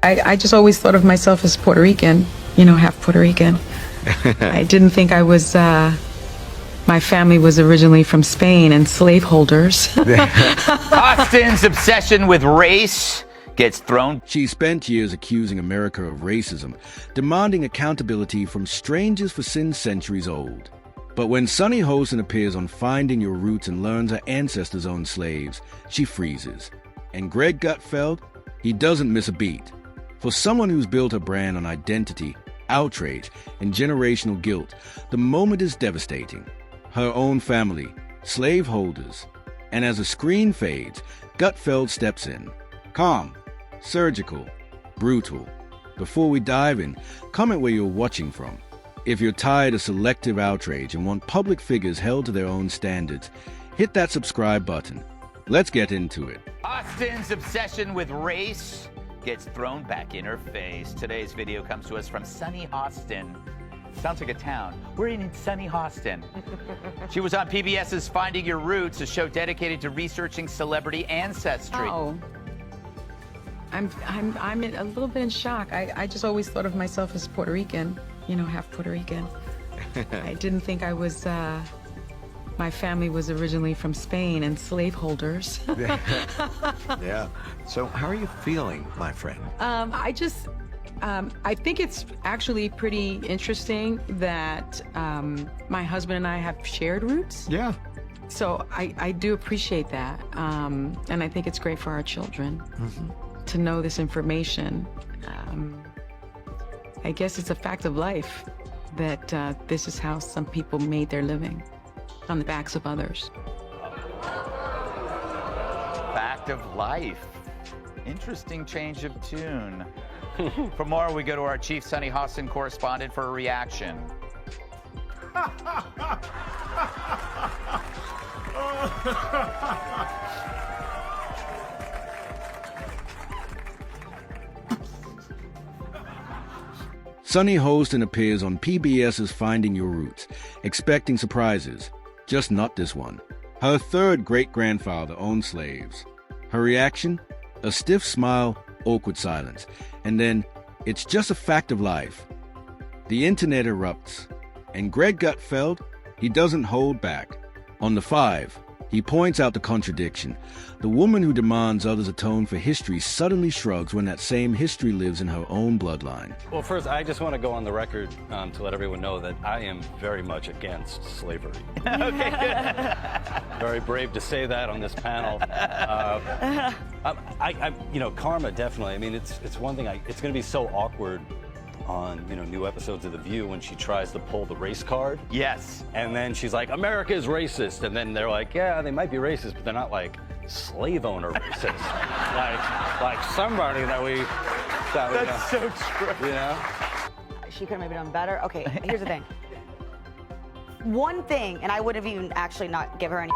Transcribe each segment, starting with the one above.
I just always thought of myself as Puerto Rican, half Puerto Rican. I didn't think I was, my family was originally from Spain and slaveholders. Hostin's obsession with race gets thrown. She spent years accusing America of racism, demanding accountability from strangers for sins centuries old. But when Sunny Hostin appears on Finding Your Roots and learns her ancestors owned slaves, she freezes. And Greg Gutfeld, he doesn't miss a beat. For someone who's built a brand on identity, outrage, and generational guilt, the moment is devastating. Her own family, slaveholders, and as the screen fades, Gutfeld steps in. Calm, surgical, brutal. Before we dive in, comment where you're watching from. If you're tired of selective outrage and want public figures held to their own standards, hit that subscribe button. Let's get into it. Hostin's obsession with race gets thrown back in her face. Today's video comes to us from Sunny Hostin. Sounds like a town. We're in Sunny Hostin. She was on PBS's Finding Your Roots, a show dedicated to researching celebrity ancestry. Oh. I'm a little bit in shock. I just always thought of myself as Puerto Rican, half Puerto Rican. I didn't think I was, my family was originally from Spain and slaveholders. Yeah. So how are you feeling, my friend? I think it's actually pretty interesting that my husband and I have shared roots. Yeah. So I do appreciate that. And I think it's great for our children to know this information. I guess it's a fact of life that this is how some people made their living, on the backs of others. Fact of life. Interesting change of tune. For more, we go to our chief Sunny Hostin correspondent for a reaction. Sunny Hostin appears on PBS's Finding Your Roots, expecting surprises. Just not this one. Her third great-grandfather owned slaves. Her reaction? A stiff smile, awkward silence, and then, it's just a fact of life. The internet erupts, and Greg Gutfeld, he doesn't hold back. On the 5, he points out the contradiction. The woman who demands others atone for history suddenly shrugs when that same history lives in her own bloodline. Well, first, I just want to go on the record to let everyone know that I am very much against slavery. Okay, good. Very brave to say that on this panel. Karma, definitely. I mean, it's one thing. It's going to be so awkward on new episodes of The View when she tries to pull the race card. Yes. And then she's like, America is racist. And then they're like, yeah, they might be racist, but they're not like slave owner racist. like somebody that we That's so true. She could have maybe done better. Okay, here's the thing. One thing, and I would have even actually not give her any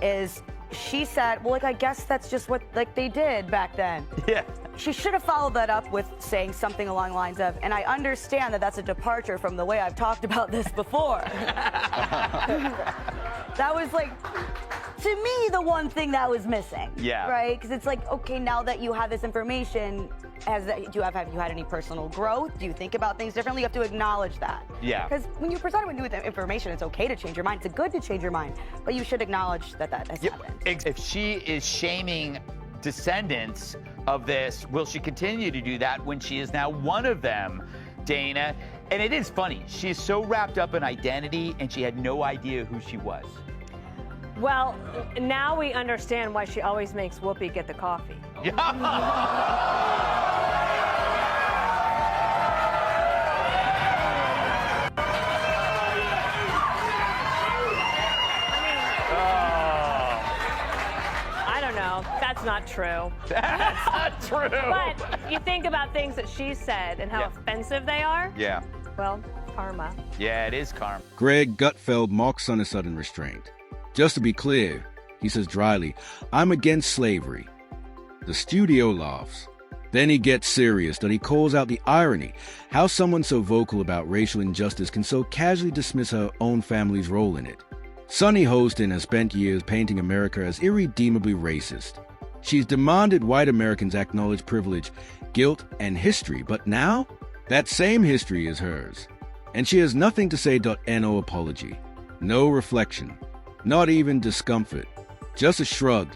is she said, well, I guess that's just what they did back then. Yeah. She should have followed that up with saying something along the lines of, and I understand that that's a departure from the way I've talked about this before. That was to me, the one thing that was missing. Yeah. Right? Because it's okay, now that you have this information, have you had any personal growth? Do you think about things differently? You have to acknowledge that. Yeah. Because when you're presented with information, it's okay to change your mind. It's good to change your mind, but you should acknowledge that has happened. If she is shaming descendants of this, will she continue to do that when she is now one of them, Dana? And it is funny. She's so wrapped up in identity, and she had no idea who she was. Well, now we understand why she always makes Whoopi get the coffee. I don't know. That's not true. That's not true. But you think about things that she said and how offensive they are. Yeah. Well, karma. Yeah, it is karma. Greg Gutfeld mocks Sunny sudden restraint. Just to be clear, he says dryly, I'm against slavery. The studio laughs. Then he gets serious, that he calls out the irony, how someone so vocal about racial injustice can so casually dismiss her own family's role in it. Sunny Hostin has spent years painting America as irredeemably racist. She's demanded white Americans acknowledge privilege, guilt, and history, but now that same history is hers. And she has nothing to say. No apology, no reflection, not even discomfort, just a shrug.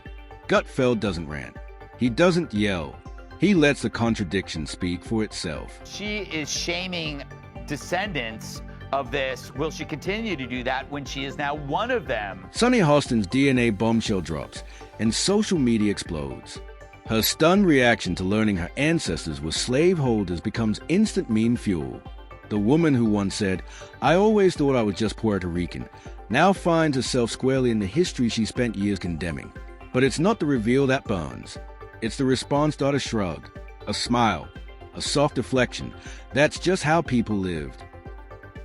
Gutfeld doesn't rant. He doesn't yell. He lets the contradiction speak for itself. She is shaming descendants of this. Will she continue to do that when she is now one of them? Sunny Hostin's DNA bombshell drops, and social media explodes. Her stunned reaction to learning her ancestors were slaveholders becomes instant meme fuel. The woman who once said, "I always thought I was just Puerto Rican," now finds herself squarely in the history she spent years condemning. But it's not the reveal that burns. It's the response. A shrug, a smile, a soft deflection. That's just how people lived.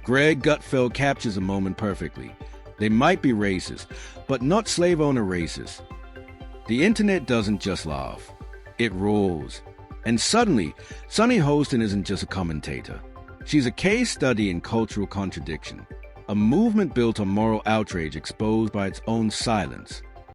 Greg Gutfeld captures a moment perfectly. They might be racist, but not slave owner racist. The internet doesn't just laugh. It roars. And suddenly, Sunny Hostin isn't just a commentator. She's a case study in cultural contradiction. A movement built on moral outrage exposed by its own silence.